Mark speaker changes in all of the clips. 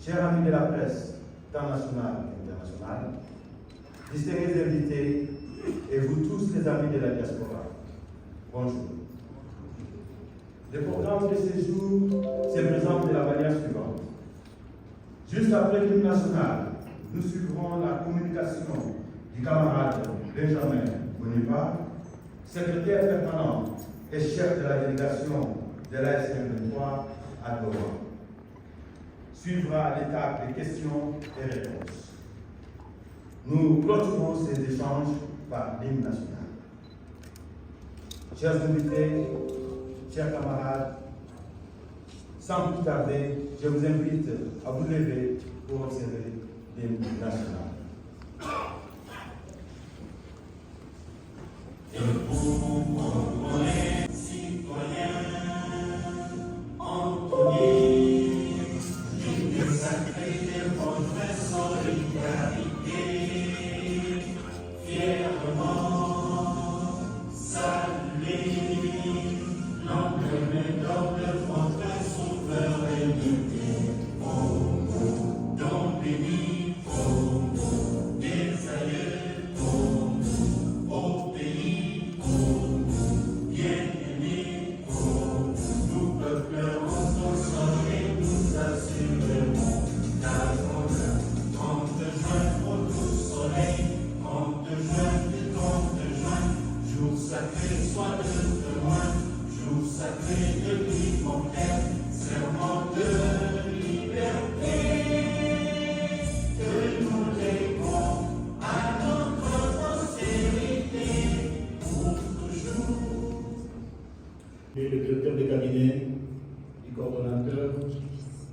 Speaker 1: chers amis de la presse, tant nationale qu'internationale, distingués invités et vous tous les amis de la diaspora, bonjour. Le programme de ce jour se présente de la manière suivante. Juste après l'hymne national, nous suivrons la communication du camarade Benjamin Bonipa, secrétaire permanent et chef de la délégation de l'ASM 23 à Doha. Suivra l'étape des questions et réponses. Nous clôturons ces échanges par l'hymne national. Chers invités, chers camarades, sans plus tarder, je vous invite à vous lever pour observer l'hymne national.
Speaker 2: Et le directeur de cabinet du coordonnateur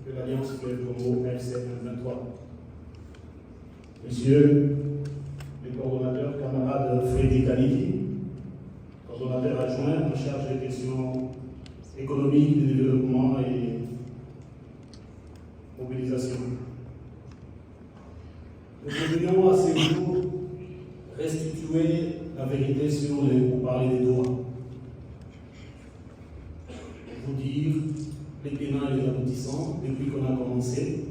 Speaker 2: de l'Alliance Fleuve Congo FCM 23. Monsieur le coordonnateur camarade Freddy Kaniki, coordonnateur adjoint en charge des questions économiques, de développement et mobilisation. Nous devons à ce jour restituer la vérité sur les pourparlers des Doha. Vous dire les tenants et les aboutissants depuis qu'on a commencé.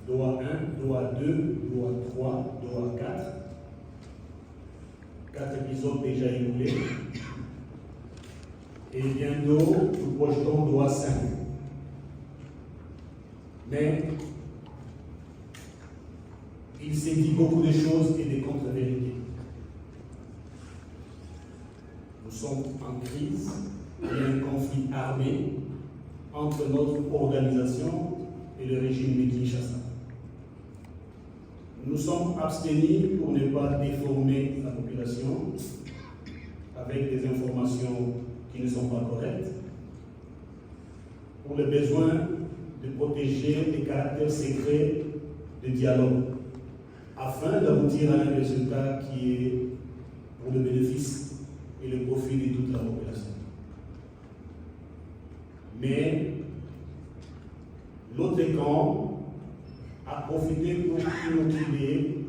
Speaker 2: Doha 1, Doha 2, Doha 3, Doha 4. 4 épisodes déjà écoulés. Et bientôt, nous projetons Doha 5. Mais il s'est dit beaucoup de choses et des contre-vérités. Nous sommes en crise. Il y a un conflit armé entre notre organisation et le régime de Kinshasa. Nous sommes abstenus pour ne pas déformer la population avec des informations qui ne sont pas correctes, pour le besoin de protéger les caractères secrets de dialogue, afin d'aboutir à un résultat qui est pour le bénéfice et le profit de toute la population. Mais l'autre camp a profité pour inoculer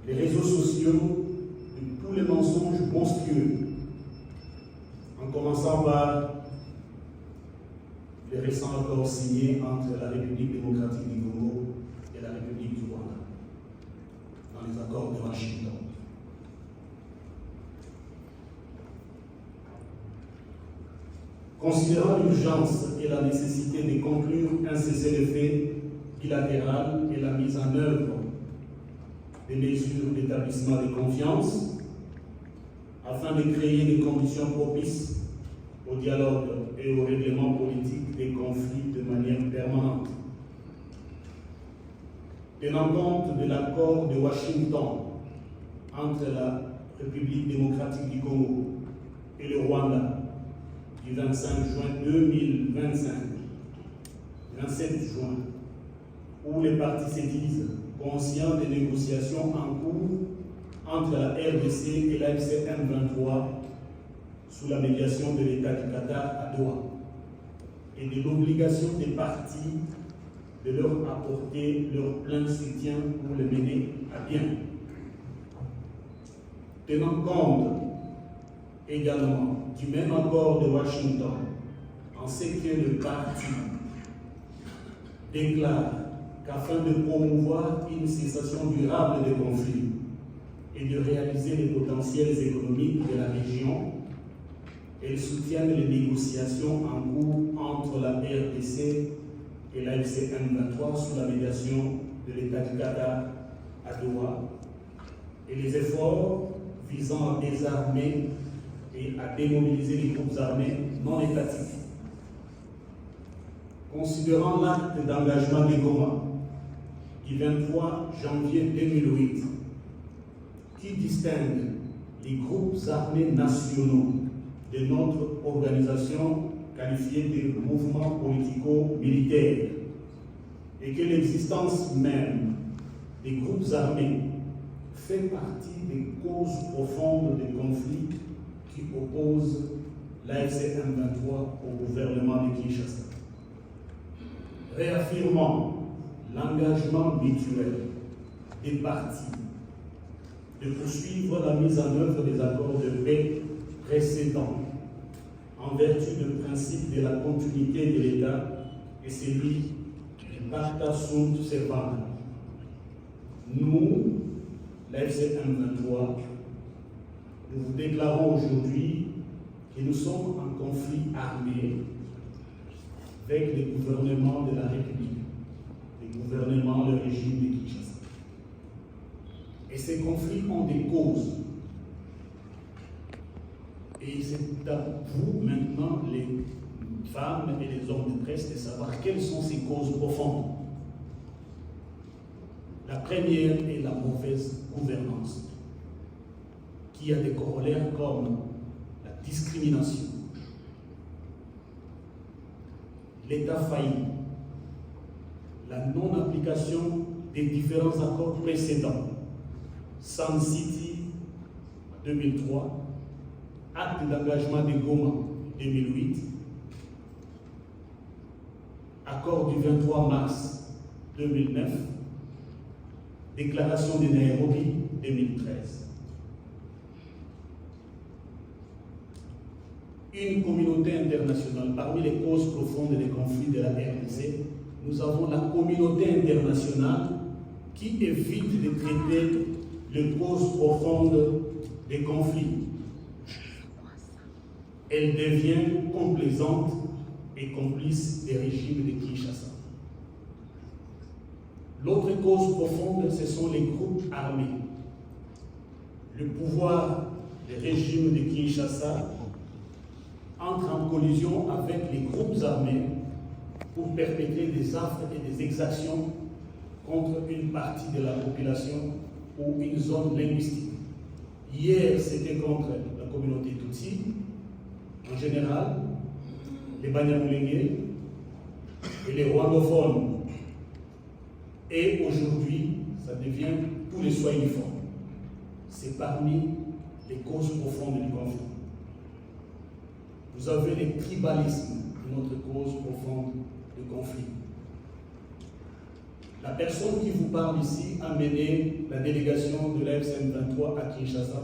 Speaker 2: les réseaux sociaux de tous les mensonges monstrueux, en commençant par les récents accords signés entre la République démocratique du Congo et la République du Rwanda, dans les accords de Washington. Considérant l'urgence et la nécessité de conclure un cessez-le-feu bilatéral et la mise en œuvre des mesures d'établissement de confiance, afin de créer des conditions propices au dialogue et au règlement politique des conflits de manière permanente. Tenant compte de l'accord de Washington entre la République démocratique du Congo et le Rwanda, du 25 juin 2025, 27 juin, où les partis se disent conscients des négociations en cours entre la RDC et la FCM 23 sous la médiation de l'État du Qatar à Doha, et de l'obligation des partis de leur apporter leur plein soutien pour le mener à bien. Tenant compte également du même accord de Washington, en ce que le parti déclare qu'afin de promouvoir une cessation durable des conflits et de réaliser les potentiels économiques de la région, elle soutient les négociations en cours entre la RDC et l'AFC M23 sous la médiation de l'État du Qatar à Doha, et les efforts visant à désarmer et à démobiliser les groupes armés non étatiques. Considérant l'acte d'engagement de Goma du 23 janvier 2008, qui distingue les groupes armés nationaux de notre organisation qualifiée de mouvement politico-militaire, et que l'existence même des groupes armés fait partie des causes profondes des conflits qui opposent l'AFC M23 au gouvernement de Kinshasa. Réaffirmant l'engagement mutuel des parties de poursuivre la mise en œuvre des accords de paix précédents en vertu du principe de la continuité de l'État et celui du pacta sunt servanda. Nous, l'AFC M23, nous vous déclarons aujourd'hui que nous sommes en conflit armé avec les gouvernements de la République, les gouvernements, le régime de Kinshasa. Et ces conflits ont des causes. Et c'est à vous maintenant, les femmes et les hommes de presse, de savoir quelles sont ces causes profondes. La première est la mauvaise gouvernance, qui a des corollaires comme la discrimination, l'État failli, la non-application des différents accords précédents, Sun City 2003, acte d'engagement de Goma 2008, accord du 23 mars 2009, déclaration de Nairobi 2013. Une communauté internationale. Parmi les causes profondes des conflits de la RDC, nous avons la communauté internationale qui évite de traiter les causes profondes des conflits. Elle devient complaisante et complice des régimes de Kinshasa. L'autre cause profonde, ce sont les groupes armés. Le pouvoir des régimes de Kinshasa entre en collision avec les groupes armés pour perpétrer des affres et des exactions contre une partie de la population ou une zone linguistique. Hier, c'était contre la communauté Tutsi, en général, les Banyamulenge et les rwandophones. Et aujourd'hui, ça devient tous les Swahiliformes. C'est parmi les causes profondes du conflit. Vous avez les tribalismes, une autre cause profonde du conflit. La personne qui vous parle ici a mené la délégation de l'AFC M23 à Kinshasa